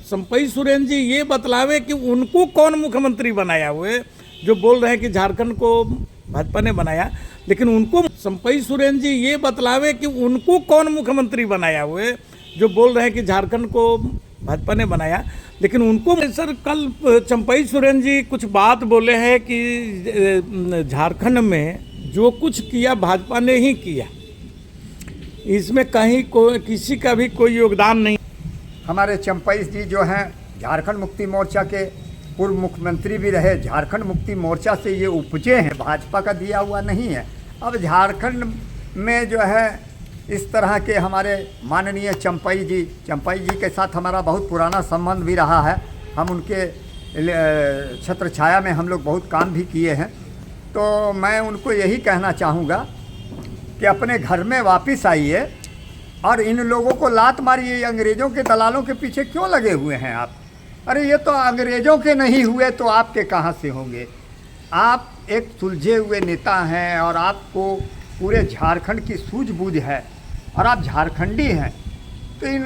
चंपई सोरेन जी ये बतलावे कि उनको कौन मुख्यमंत्री बनाया हुए, जो बोल रहे हैं कि झारखंड को भाजपा ने बनाया, लेकिन उनको चंपई सोरेन जी ये बतलावे कि उनको कौन मुख्यमंत्री बनाया हुए, जो बोल रहे हैं कि झारखंड को भाजपा ने बनाया, लेकिन उनको सर कल चंपई सोरेन जी कुछ बात बोले हैं कि झारखंड में जो कुछ किया भाजपा ने ही किया, इसमें कहीं किसी का भी कोई योगदान नहीं। हमारे चंपई जी जो हैं झारखंड मुक्ति मोर्चा के पूर्व मुख्यमंत्री भी रहे, झारखंड मुक्ति मोर्चा से ये उपजे हैं, भाजपा का दिया हुआ नहीं है। अब झारखंड में जो है इस तरह के हमारे माननीय चंपई जी के साथ हमारा बहुत पुराना संबंध भी रहा है। हम उनके छत्र छाया में हम लोग बहुत काम भी किए हैं। तो मैं उनको यही कहना चाहूँगा कि अपने घर में वापस आइए और इन लोगों को लात मारिए। अंग्रेज़ों के दलालों के पीछे क्यों लगे हुए हैं आप? अरे ये तो अंग्रेज़ों के नहीं हुए तो आपके कहाँ से होंगे? आप एक सुलझे हुए नेता हैं और आपको पूरे झारखंड की सूझबूझ है और आप झारखंडी हैं, तो इन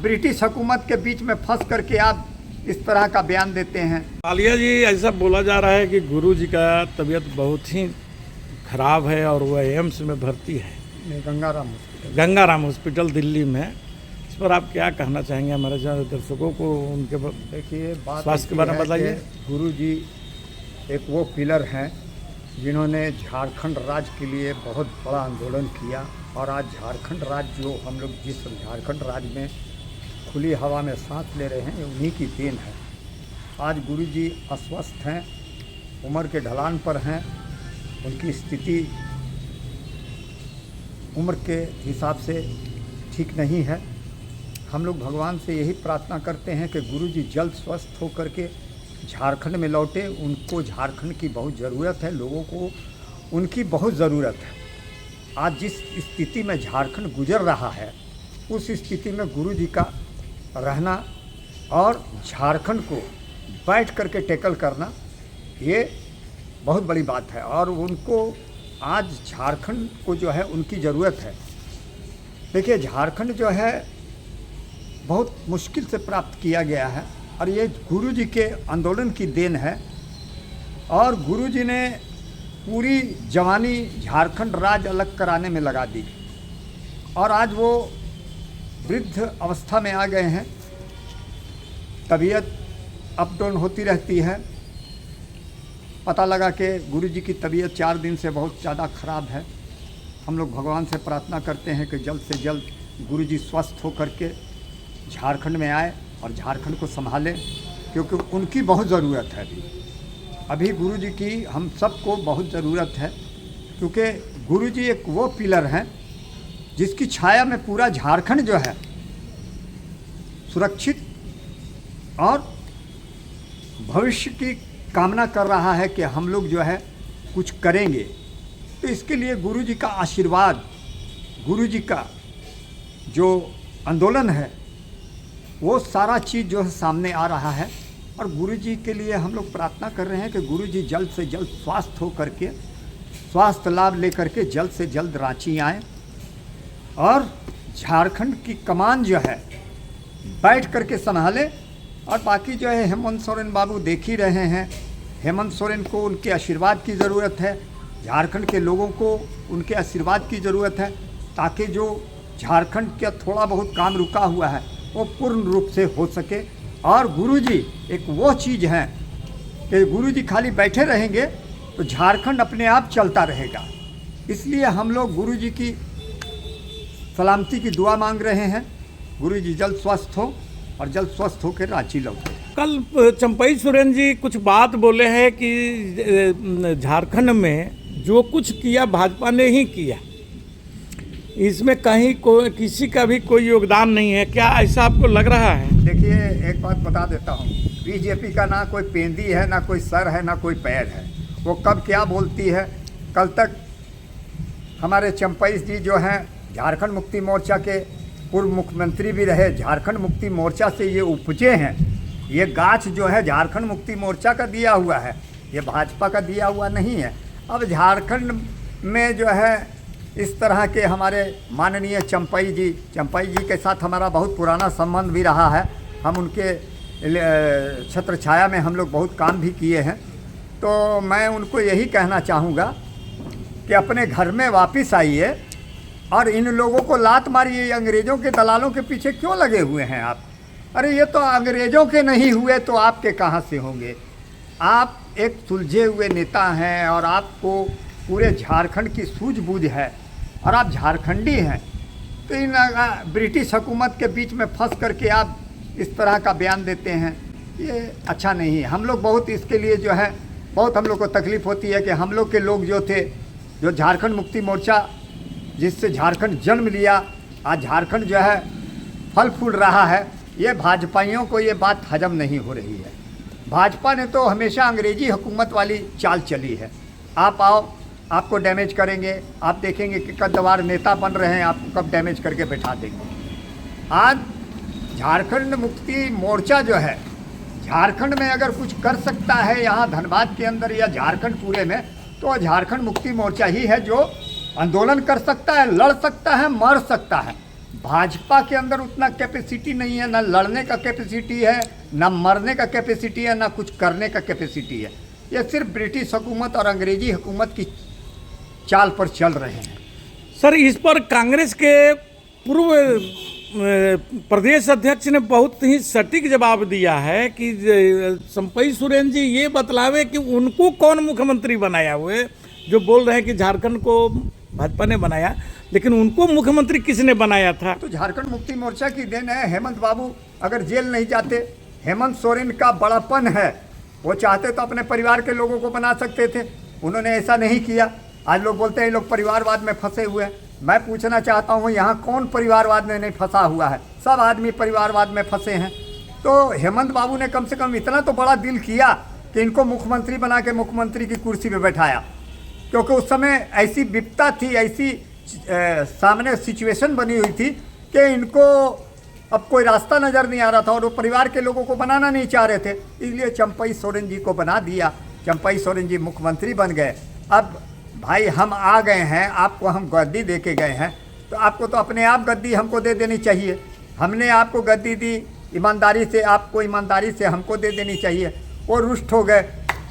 ब्रिटिश हुकूमत के बीच में फंस करके आप इस तरह का बयान देते हैं। आलिया जी, ऐसा बोला जा रहा है कि गुरु जी का तबीयत बहुत ही खराब है और वह एम्स में भर्ती है, गंगाराम हॉस्पिटल दिल्ली में। इस पर आप क्या कहना चाहेंगे हमारे दर्शकों को? उनके देखिए, बात स्वास्थ्य के बारे में बताइए। गुरु जी एक वो पिलर हैं जिन्होंने झारखंड राज्य के लिए बहुत बड़ा आंदोलन किया और आज झारखंड राज्य जो हम लोग जिस झारखंड राज्य में खुली हवा में सांस ले रहे हैं, ये उन्हीं की देन है। आज गुरु जी अस्वस्थ हैं, उम्र के ढलान पर हैं, उनकी स्थिति उम्र के हिसाब से ठीक नहीं है। हम लोग भगवान से यही प्रार्थना करते हैं कि गुरु जी जल्द स्वस्थ होकर के झारखंड में लौटे। उनको झारखंड की बहुत ज़रूरत है, लोगों को उनकी बहुत ज़रूरत है। आज जिस स्थिति में झारखंड गुजर रहा है, उस स्थिति में गुरु जी का रहना और झारखंड को बैठ करके टैकल करना, ये बहुत बड़ी बात है। और उनको आज झारखंड को जो है उनकी ज़रूरत है। देखिए, झारखंड जो है बहुत मुश्किल से प्राप्त किया गया है और ये गुरु जी के आंदोलन की देन है। और गुरु जी ने पूरी जवानी झारखंड राज्य अलग कराने में लगा दी और आज वो वृद्ध अवस्था में आ गए हैं। तबीयत अप डाउन होती रहती है। पता लगा कि गुरु जी की तबीयत 4 दिन से बहुत ज़्यादा ख़राब है। हम लोग भगवान से प्रार्थना करते हैं कि जल्द से जल्द गुरु जी स्वस्थ होकर के झारखंड में आए और झारखंड को संभालें, क्योंकि उनकी बहुत ज़रूरत है। अभी गुरु जी की हम सबको बहुत ज़रूरत है, क्योंकि गुरु जी एक वो पिलर हैं जिसकी छाया में पूरा झारखंड जो है सुरक्षित और भविष्य की कामना कर रहा है कि हम लोग जो है कुछ करेंगे। तो इसके लिए गुरु जी का आशीर्वाद, गुरु जी का जो आंदोलन है, वो सारा चीज़ जो है सामने आ रहा है। और गुरु जी के लिए हम लोग प्रार्थना कर रहे हैं कि गुरु जी जल्द से जल्द स्वस्थ हो करके, स्वास्थ्य लाभ लेकर के जल्द से जल्द रांची आएँ और झारखंड की कमान जो है बैठ करके संभालें। और बाकी जो है हेमंत सोरेन बाबू देख ही रहे हैं, हेमंत सोरेन को उनके आशीर्वाद की ज़रूरत है, झारखंड के लोगों को उनके आशीर्वाद की ज़रूरत है, ताकि जो झारखंड का थोड़ा बहुत काम रुका हुआ है वो पूर्ण रूप से हो सके। और गुरुजी एक वो चीज़ है कि गुरुजी खाली बैठे रहेंगे तो झारखंड अपने आप चलता रहेगा। इसलिए हम लोग गुरुजी की सलामती की दुआ मांग रहे हैं। गुरुजी जल्द स्वस्थ हो और जल्द स्वस्थ होकर रांची लौटे। कल चंपई सोरेन जी कुछ बात बोले हैं कि झारखंड में जो कुछ किया भाजपा ने ही किया, इसमें कहीं किसी का भी कोई योगदान नहीं है। क्या ऐसा आपको लग रहा है? देखिए, एक बात बता देता हूँ, बीजेपी का ना कोई पेंदी है, ना कोई सर है, ना कोई पैर है। वो कब क्या बोलती है। कल तक हमारे चंपई जी जो हैं झारखंड मुक्ति मोर्चा के पूर्व मुख्यमंत्री भी रहे, झारखंड मुक्ति मोर्चा से ये उपजे हैं। ये गाछ जो है झारखंड मुक्ति मोर्चा का दिया हुआ है, ये भाजपा का दिया हुआ नहीं है। अब झारखंड में जो है इस तरह के हमारे माननीय चंपई जी के साथ हमारा बहुत पुराना संबंध भी रहा है। हम उनके छत्र छाया में हम लोग बहुत काम भी किए हैं। तो मैं उनको यही कहना चाहूँगा कि अपने घर में वापस आइए और इन लोगों को लात मारिए। अंग्रेज़ों के दलालों के पीछे क्यों लगे हुए हैं आप? अरे ये तो अंग्रेज़ों के नहीं हुए तो आपके कहाँ से होंगे? आप एक सुलझे हुए नेता हैं और आपको पूरे झारखंड की सूझबूझ है और आप झारखंडी हैं। तो इन ब्रिटिश हुकूमत के बीच में फंस करके आप इस तरह का बयान देते हैं, ये अच्छा नहीं है। हम लोग बहुत इसके लिए जो है बहुत हम लोग को तकलीफ़ होती है कि हम लोग के लोग जो थे, जो झारखंड मुक्ति मोर्चा जिससे झारखंड जन्म लिया, आज झारखंड जो है फल फूल रहा है, ये भाजपाइयों को ये बात हजम नहीं हो रही है। भाजपा ने तो हमेशा अंग्रेजी हुकूमत वाली चाल चली है। आप आओ, आपको डैमेज करेंगे, आप देखेंगे कि कद्दावर नेता बन रहे हैं, आपको कब डैमेज करके बैठा देंगे। आज झारखंड मुक्ति मोर्चा जो है झारखंड में अगर कुछ कर सकता है, यहाँ धनबाद के अंदर या झारखंड पूरे में, तो झारखंड मुक्ति मोर्चा ही है जो आंदोलन कर सकता है, लड़ सकता है, मर सकता है। भाजपा के अंदर उतना कैपेसिटी नहीं है, ना लड़ने का कैपेसिटी है, ना मरने का कैपेसिटी है, ना कुछ करने का कैपेसिटी है। ये सिर्फ ब्रिटिश हुकूमत और अंग्रेजी हुकूमत की चाल पर चल रहे हैं। सर, इस पर कांग्रेस के पूर्व प्रदेश अध्यक्ष ने बहुत ही सटीक जवाब दिया है कि संपई सोरेन जी ये बतलावे कि उनको कौन मुख्यमंत्री बनाया हुए, जो बोल रहे हैं कि झारखंड को भाजपा ने बनाया, लेकिन उनको मुख्यमंत्री किसने बनाया था? तो झारखंड मुक्ति मोर्चा की देन है। हेमंत बाबू अगर जेल नहीं जाते, हेमंत सोरेन का बड़ापन है, वो चाहते तो अपने परिवार के लोगों को बना सकते थे, उन्होंने ऐसा नहीं किया। आज लोग बोलते हैं लोग परिवारवाद में फंसे हुए हैं। मैं पूछना चाहता हूँ, यहाँ कौन परिवारवाद में नहीं फंसा हुआ है? सब आदमी परिवारवाद में फंसे हैं। तो हेमंत बाबू ने कम से कम इतना तो बड़ा दिल किया कि इनको मुख्यमंत्री बना के मुख्यमंत्री की कुर्सी पे बैठाया, क्योंकि उस समय ऐसी विपत्ता थी, ऐसी सामने सिचुएशन बनी हुई थी कि इनको अब कोई रास्ता नज़र नहीं आ रहा था और वो परिवार के लोगों को बनाना नहीं चाह रहे थे, इसलिए चंपई सोरेन जी को बना दिया। चंपई सोरेन जी मुख्यमंत्री बन गए। अब भाई हम आ गए हैं, आपको हम गद्दी दे के गए हैं, तो आपको तो अपने आप गद्दी हमको दे देनी चाहिए। हमने आपको गद्दी दी ईमानदारी से, आपको ईमानदारी से हमको दे देनी चाहिए। वो रुष्ट हो गए,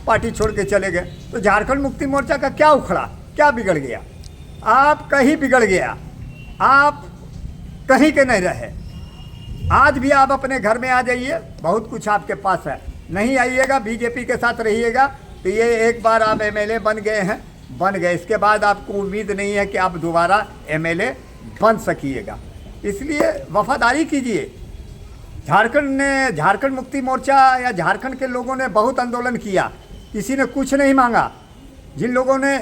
पार्टी छोड़ के चले गए। तो झारखंड मुक्ति मोर्चा का क्या उखड़ा, क्या बिगड़ गया? आप कहीं बिगड़ गया, आप कहीं के नहीं रहे। आज भी आप अपने घर में आ जाइए, बहुत कुछ आपके पास है। नहीं आइएगा, बीजेपी के साथ रहिएगा, तो ये एक बार आप एमएलए बन गए हैं, बन गए, इसके बाद आपको उम्मीद नहीं है कि आप दोबारा एमएलए बन सकिएगा। इसलिए वफादारी कीजिए। झारखंड मुक्ति मोर्चा या झारखंड के लोगों ने बहुत आंदोलन किया, किसी ने कुछ नहीं मांगा। जिन लोगों ने,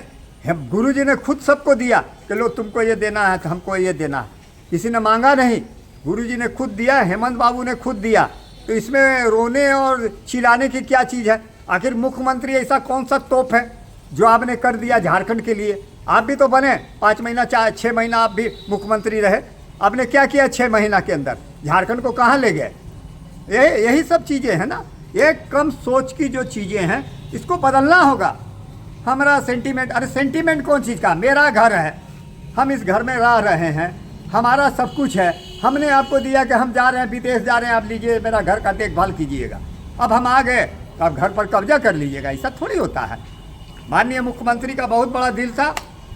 गुरुजी ने खुद सबको दिया कि लो तुमको ये देना है तो हमको ये देना है, किसी ने मांगा नहीं, गुरुजी ने खुद दिया, हेमंत बाबू ने खुद दिया। तो इसमें रोने और चिल्लाने की क्या चीज़ है? आखिर मुख्यमंत्री ऐसा कौन सा तोप है जो आपने कर दिया झारखंड के लिए? आप भी तो बने 5 महीना 6 महीना आप भी मुख्यमंत्री रहे, आपने क्या किया 6 महीना के अंदर? झारखंड को कहाँ ले गए? यही सब चीज़ें हैं ना। ये कम सोच की जो चीज़ें हैं, इसको बदलना होगा। हमारा सेंटीमेंट, अरे सेंटीमेंट कौन चीज़ का? मेरा घर है, हम इस घर में रह रहे हैं, हमारा सब कुछ है। हमने आपको दिया कि हम जा रहे हैं, विदेश जा रहे हैं, आप लीजिए, मेरा घर का देखभाल कीजिएगा। अब हम आ गए तो आप घर पर कब्जा कर लीजिएगा, ऐसा थोड़ी होता है। माननीय मुख्यमंत्री का बहुत बड़ा दिल था,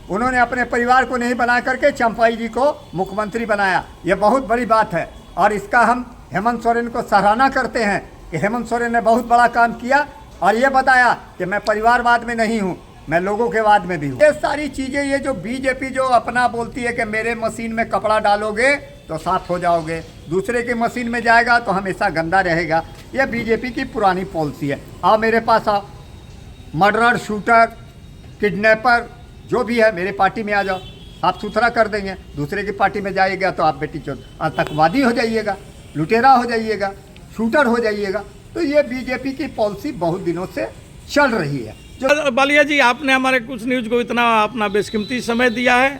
उन्होंने अपने परिवार को नहीं बना करके चंपाई जी को मुख्यमंत्री बनाया। ये बहुत बड़ी बात है और इसका हम हेमंत सोरेन को सराहना करते हैं कि हेमंत सोरेन ने बहुत बड़ा काम किया और ये बताया कि मैं परिवारवाद में नहीं हूँ, मैं लोगों के वाद में भी हूँ। ये सारी चीज़ें, ये जो बीजेपी जो अपना बोलती है कि मेरे मशीन में कपड़ा डालोगे तो साफ हो जाओगे, दूसरे की मशीन में जाएगा तो हमेशा गंदा रहेगा, ये बीजेपी की पुरानी पॉलिसी है। आओ मेरे पास आओ, मर्डरर, शूटर, किडनैपर जो भी है मेरे पार्टी में आ जाओ, साफ सुथरा कर देंगे। दूसरे की पार्टी में जाइएगा तो आप बेटी चोद आतंकवादी हो जाइएगा, लुटेरा हो जाइएगा, शूटर हो जाइएगा। तो ये बीजेपी की पॉलिसी बहुत दिनों से चल रही है। बालिया जी, आपने हमारे कुछ न्यूज़ को इतना अपना बेशकीमती समय दिया है।